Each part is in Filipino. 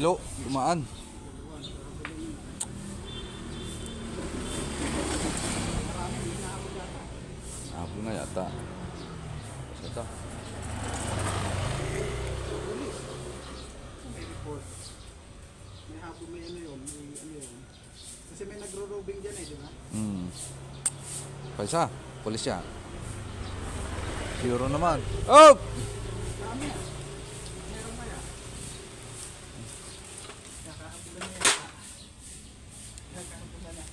Bilo, dumaan. Hapon nga yata. Basta ito. May report. May hapon may ano yun. Kasi may nagro-robing dyan di ba? Paisa, polis siya. Euro naman. Oh! Dami ah. Meron ba yan? Kakaabulan na yan. Kakaabulan na.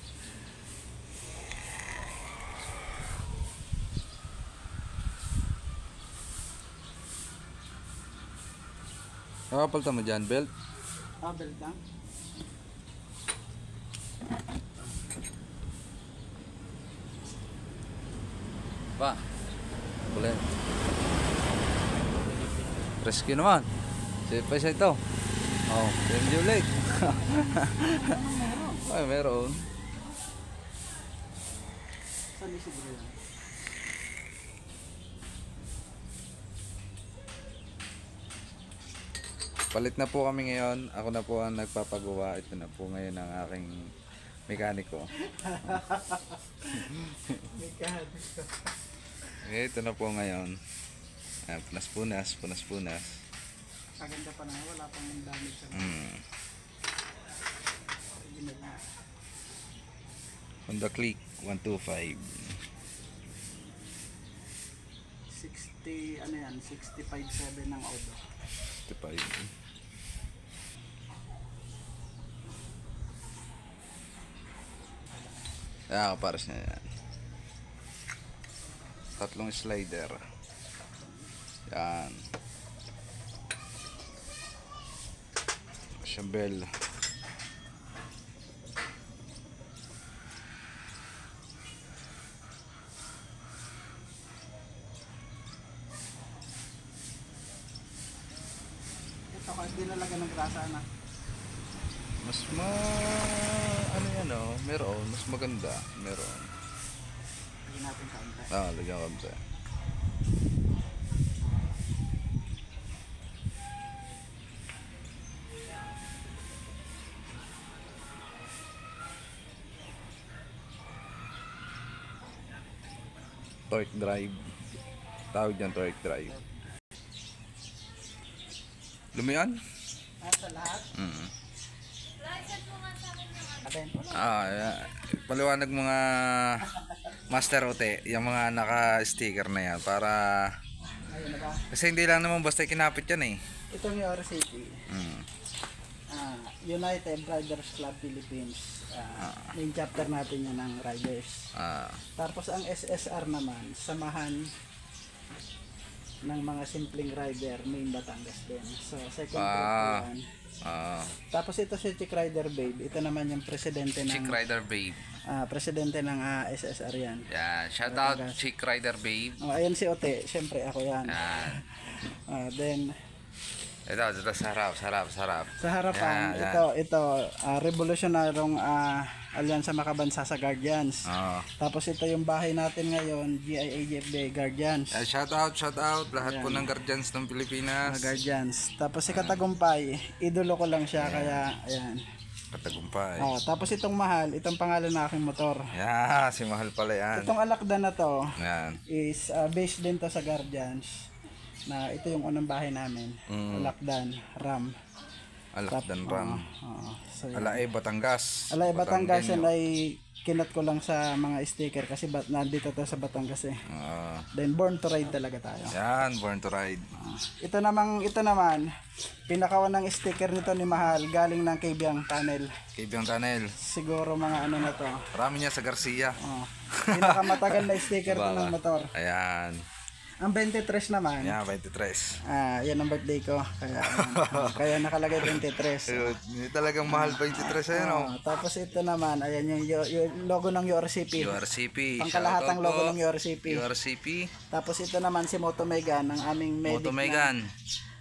Kakapalta mo dyan, belt? Belt lang. Pa. Boleh. Rescue naman. Siapa sa ito? Oh, Benjo Lake. Ay, meron. Saan yung siguro yan? Palit na po kami ngayon. Ako na po ang nagpapagawa. Ito na po ngayon ang aking mekaniko. Mekaniko. Okay, ito na po ngayon. Punas-punas. Kaganda pa na. Wala pang damage sa Honda Click 125. 60, ano yan? 65.7 ng auto. 65. Pares niya yan. Tatlong slider. Yan. Shambel. Ito kahit dinalagan ng grasa na. Mas ano yan meron. Mas maganda. Meron. Lagyan natin kaunti. Lagyan kaunti. Torque drive. Tawag dyan torque drive. Lumiyan? Sa lahat? Paliwanag mga Master Ote, yung mga naka-sticker na yan para kasi hindi lang naman basta kinapit yan Itong yung City. United Riders Club Philippines. Main chapter natin yan ng riders. Tapos ang SSR naman, samahan ng mga simpleng rider, main Batangas din. So second group yan. Tapos ito si Chick Rider Babe. Ito naman yung presidente ng Chick Rider Babe. Presidente ng SSR yan. Yeah, shout out Chick Rider Babe. Ayan si Ote, syempre ako yan. Then ito sa harap. sa harapan, ito revolusyonarong alyansa makabansa sa Guardians. Tapos ito yung bahay natin ngayon, GIAGFB Guardians. Shout out lahat po ng Guardians ng Pilipinas. Guardians. Tapos si Katagumpay, idolo ko lang siya kaya ayan. Katagumpay. Tapos itong Mahal, itong pangalan ng aking motor. Si Mahal pala yan. Itong Alakdan na to is based din to sa Guardians. Na ito yung unang bahay namin. Alakdan Ram. So, Alae Batangas. Alae Batangas yan ay kinat ko lang sa mga sticker kasi nandito to sa Batangas Then Born to Ride talaga tayo. Yan, Born to Ride. Ito naman pinakawan ng sticker nito ni Mahal galing ng Cabiang Tunnel. Siguro mga ano na to. Marami niya sa Garcia. Pinakamatagal na sticker ko ng motor. Ayan. Ang 23 naman. 23. Yan ang birthday ko. Kaya nakalagay 23. Hindi talagang Mahal 23 yan Tapos ito naman, ayan yung logo ng URCP. Pangkalahatang logo ng URCP. Tapos ito naman si Moto Megan, ang aming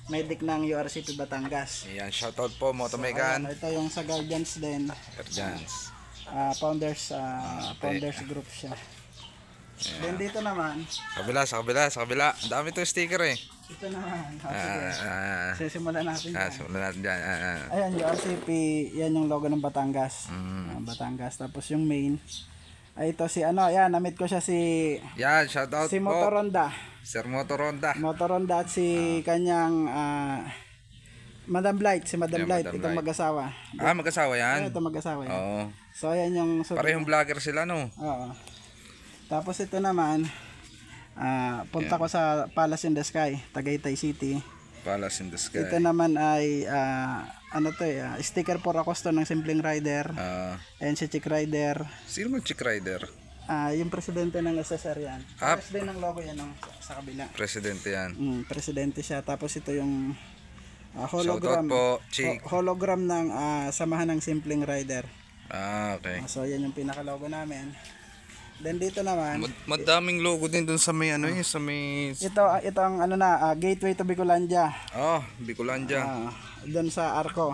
medic ng URCP Batangas. Ayan, shoutout po Moto Megan. Ito yung sa Guardians din. Founders group siya. Then dito naman sa kabila ang dami itong sticker Ito naman. Sige. Sisimulan natin yan. Simulan natin dyan. Ayan, URCP, yan yung logo ng Batangas. Batangas. Tapos yung main. Ay, ito si ano, yan, namit ko siya si... Yan, shout out si po. Motoronda. Sir Motoronda. Motoronda at si kanyang Madam Blight, si Madam Blight, Madam itong Blight. mag-asawa. Mag-asawa yan? Ito mag-asawa yan. Oo. So, ayan yung... Parehong vlogger sila, no? Oo. Tapos ito naman, punta ko sa Palace in the Sky, Tagaytay City. Palace in the Sky. Ito naman ay sticker for Acosto ng Simpleng Rider. Ayan si Chick Rider. Sino mo Chick Rider? Yung presidente ng SSR yan. Pares din ng logo yan sa kabila. Presidente yan. Presidente siya. Tapos ito yung hologram. Shoutout po, Chick. Hologram ng samahan ng Simpleng Rider. Okay. So yan yung pinaka-logo namin. Then dito naman, madaming logo din dun sa may ano sa may... ito ang gateway to Bicolandia. Bicolandia. Doon sa Arco.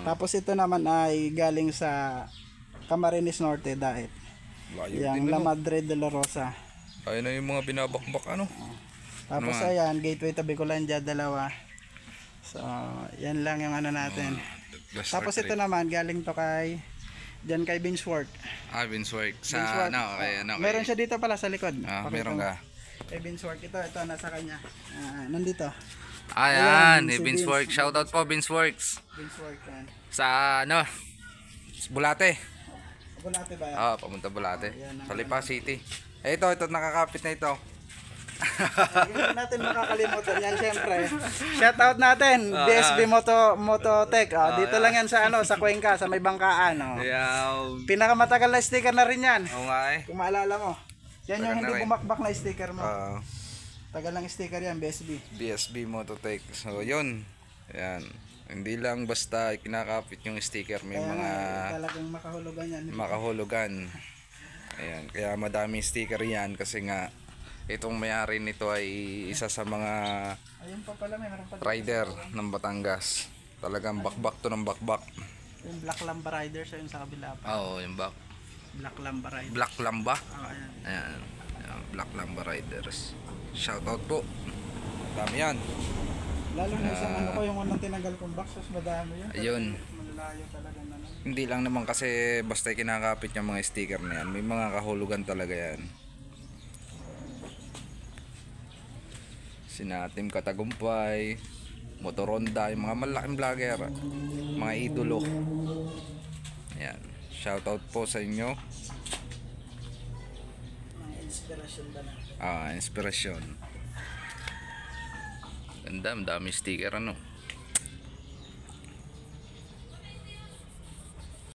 Tapos ito naman ay galing sa Camarines Norte, Daet. Yung La Madre de la Rosa. Ayun na yung mga binabakbak ano. Tapos ayan, gateway to Bicolandia, dalawa. So, yan lang yung ano natin. Tapos ito naman, galing to dyan kay Binsworth. Binsworth. Binsworth. Okay. Meron siya dito pala sa likod. Meron ka. Kay Binsworth. Ito, nasa kanya. Nandito. Ayan, Binsworth. Shoutout po, Binsworth. Binsworth yan. Sa Bulate. Bulate ba yan? Pamunta Bulate. Sa Lipa City. Ito, nakakapit na ito. Hindi natin makakalimutan yan, syempre. Shoutout natin, BSB Mototech. Dito lang yan sa Cuenca, sa may bangkaan. Pinakamatagal na sticker na rin yan. Kung maalala mo. Yan yung hindi bumakbak na sticker mo. Tagal lang sticker yan, BSB Mototech. So, yun. Yan. Hindi lang basta kinakapit yung sticker. May mga talagang makahulugan yan. Makahulugan. Ayan. Kaya madaming sticker yan kasi nga itong may-ari nito ay isa sa mga rider ng Batangas. Talagang bakbak to ng bakbak. Yung Black Lamba Riders yung sa kabila pa. Yung Black Lamba Riders. Black Lamba? Ayan. Black Lamba Riders. Shoutout po. Dami yan. Lalo na isang yung unang tinanggal kong box, madami yun. Ayun. Malalayo talaga na. Hindi lang naman kasi basta kinakapit yung mga sticker na yan. May mga kahulugan talaga yan. Sina Team Katagumpay, Motoronda, yung mga malaking vlogger, mga idolo. Ayan. Shoutout po sa inyo. Mga inspirasyon ba na? Inspirasyon. Ganda, dami sticker ano.